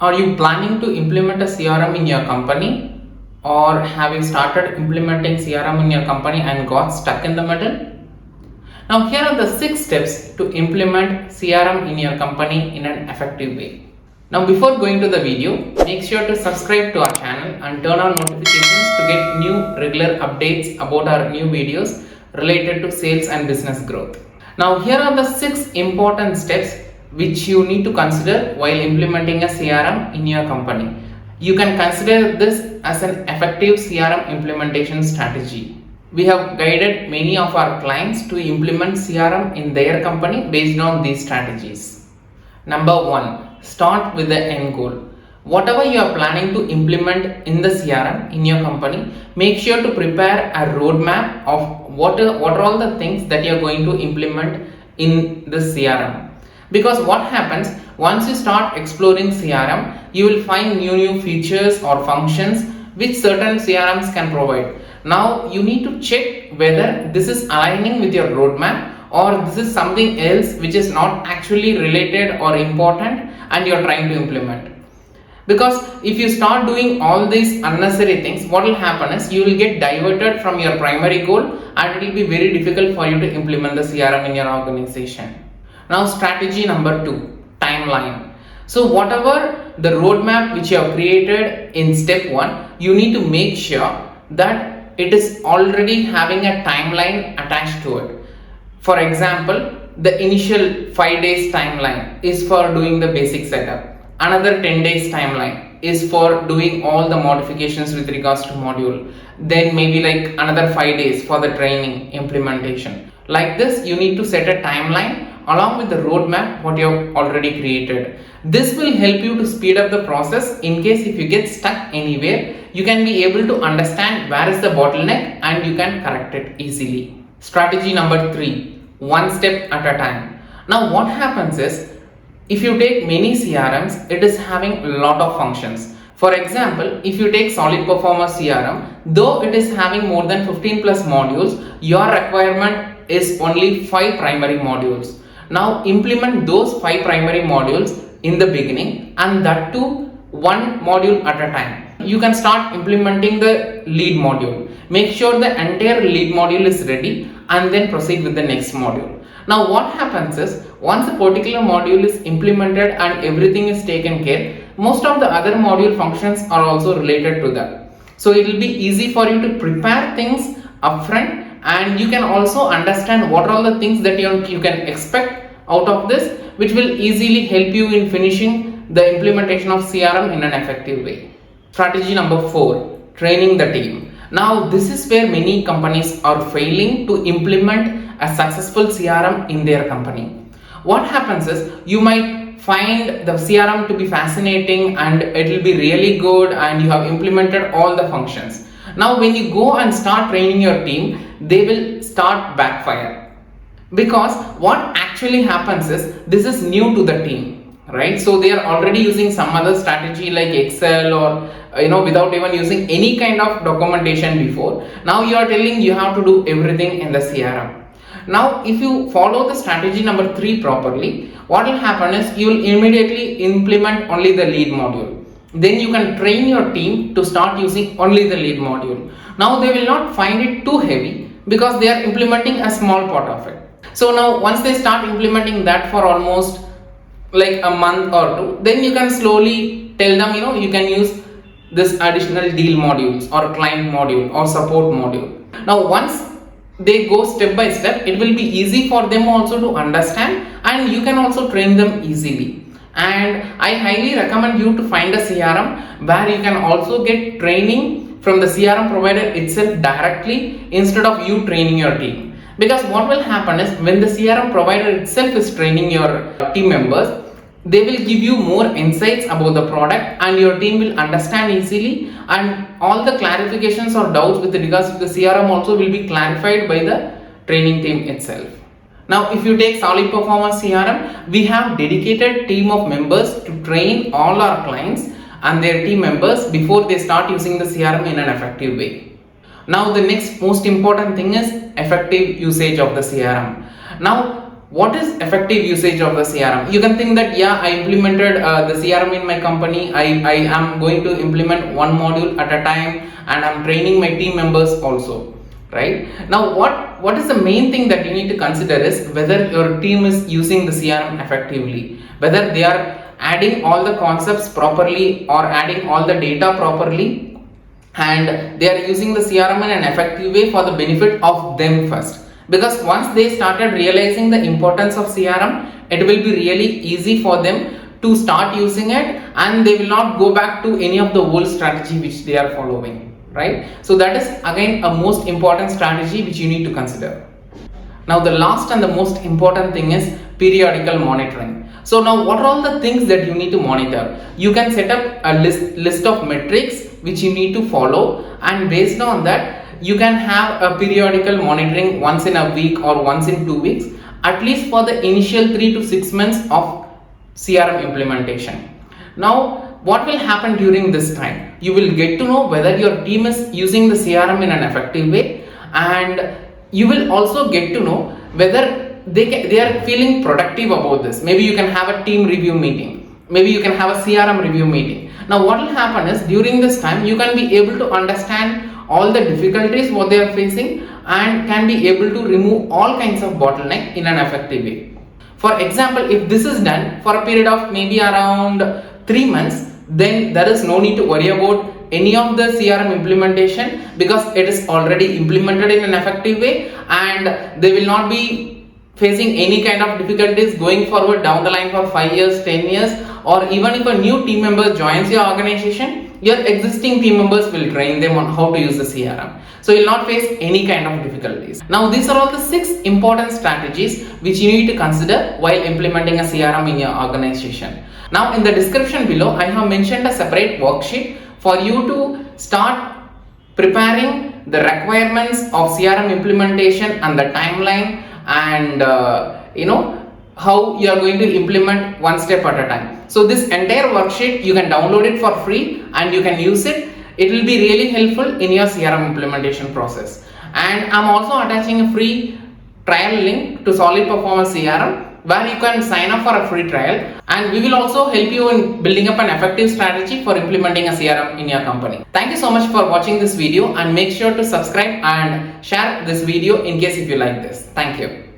Are you planning to implement a CRM in your company, or have you started implementing CRM in your company and got stuck in the middle? Now here are the 6 steps to implement CRM in your company in an effective way. Now before going to the video, make sure to subscribe to our channel and turn on notifications to get new regular updates about our new videos related to sales and business growth. Now here are the 6 important steps which you need to consider while implementing a CRM in your company. You can consider this as an effective CRM implementation strategy. We have guided many of our clients to implement CRM in their company based on these strategies. Number 1, start with the end goal. Whatever you are planning to implement in the CRM in your company, make sure to prepare a roadmap of what are all the things that you are going to implement in the CRM. Because what happens, once you start exploring CRM, you will find new features or functions which certain CRMs can provide. Now you need to check whether this is aligning with your roadmap or this is something else which is not actually related or important and you are trying to implement. Because if you start doing all these unnecessary things, what will happen is you will get diverted from your primary goal and it will be very difficult for you to implement the CRM in your organization. Now strategy number 2, timeline. So whatever the roadmap which you have created in step 1, you need to make sure that it is already having a timeline attached to it. For example, the initial 5 days timeline is for doing the basic setup. Another 10 days timeline is for doing all the modifications with regards to module. Then maybe like another 5 days for the training implementation. Like this, you need to set a timeline along with the roadmap what you have already created. This will help you to speed up the process. In case if you get stuck anywhere, you can be able to understand where is the bottleneck and you can correct it easily. Strategy number 3, one step at a time. Now what happens is, if you take many CRMs, it is having a lot of functions. For example, if you take Solid Performer CRM, though it is having more than 15 plus modules, your requirement is only 5 primary modules. Now implement those 5 primary modules in the beginning and that too one module at a time. You can start implementing the lead module. Make sure the entire lead module is ready and then proceed with the next module. Now what happens is, once a particular module is implemented and everything is taken care, most of the other module functions are also related to that. So it will be easy for you to prepare things upfront and you can also understand what are all the things that you can expect out of this, which will easily help you in finishing the implementation of CRM in an effective way. Strategy number 4, training the team. Now this is where many companies are failing to implement a successful CRM in their company. What happens is, you might find the CRM to be fascinating and it will be really good and you have implemented all the functions. Now when you go and start training your team, they will start backfire. Because what actually happens is, this is new to the team, right? So they are already using some other strategy like Excel or without even using any kind of documentation before. Now you are telling you have to do everything in the CRM. Now if you follow the strategy number 3 properly, what will happen is you will immediately implement only the lead module. Then you can train your team to start using only the lead module. Now they will not find it too heavy because they are implementing a small part of it. So now once they start implementing that for almost like a month or 2, then you can slowly tell them, you can use this additional deal modules or client module or support module. Now once they go step by step, it will be easy for them also to understand and you can also train them easily. And I highly recommend you to find a CRM where you can also get training from the CRM provider itself directly instead of you training your team. Because what will happen is, when the CRM provider itself is training your team members, they will give you more insights about the product and your team will understand easily, and all the clarifications or doubts with regards to the CRM also will be clarified by the training team itself. Now if you take Solid Performer CRM, we have dedicated team of members to train all our clients and their team members before they start using the CRM in an effective way. Now the next most important thing is effective usage of the CRM. Now what is effective usage of the CRM? You can think that, yeah, I implemented the CRM in my company. I am going to implement one module at a time, and I'm training my team members also, right? Now, what is the main thing that you need to consider is whether your team is using the CRM effectively, whether they are adding all the concepts properly or adding all the data properly, and they are using the CRM in an effective way for the benefit of them first. Because once they started realizing the importance of CRM, it will be really easy for them to start using it, and they will not go back to any of the old strategy which they are following, right? So that is again a most important strategy which you need to consider. Now the last and the most important thing is periodical monitoring. So now what are all the things that you need to monitor? You can set up a list of metrics which you need to follow, and based on that you can have a periodical monitoring once in a week or once in 2 weeks, at least for the initial 3 to 6 months of CRM implementation. Now what will happen during this time? You will get to know whether your team is using the CRM in an effective way, and you will also get to know whether they are feeling productive about this. Maybe you can have a team review meeting, maybe you can have a CRM review meeting. Now what will happen is during this time you can be able to understand all the difficulties what they are facing, and can be able to remove all kinds of bottleneck in an effective way. For example, if this is done for a period of maybe around 3 months, then there is no need to worry about any of the CRM implementation, because it is already implemented in an effective way, and they will not be facing any kind of difficulties going forward down the line for 5 years, 10 years, or even if a new team member joins your organization, your existing team members will train them on how to use the CRM. So you'll not face any kind of difficulties. Now these are all the 6 important strategies which you need to consider while implementing a CRM in your organization. Now in the description below, I have mentioned a separate worksheet for you to start preparing the requirements of CRM implementation and the timeline, and how you are going to implement one step at a time. So this entire worksheet you can download it for free and you can use it. It will be really helpful in your CRM implementation process. And I'm also attaching a free trial link to Solid Performance CRM, where you can sign up for a free trial, and we will also help you in building up an effective strategy for implementing a CRM in your company. Thank you so much for watching this video, and make sure to subscribe and share this video in case if you like this. Thank you.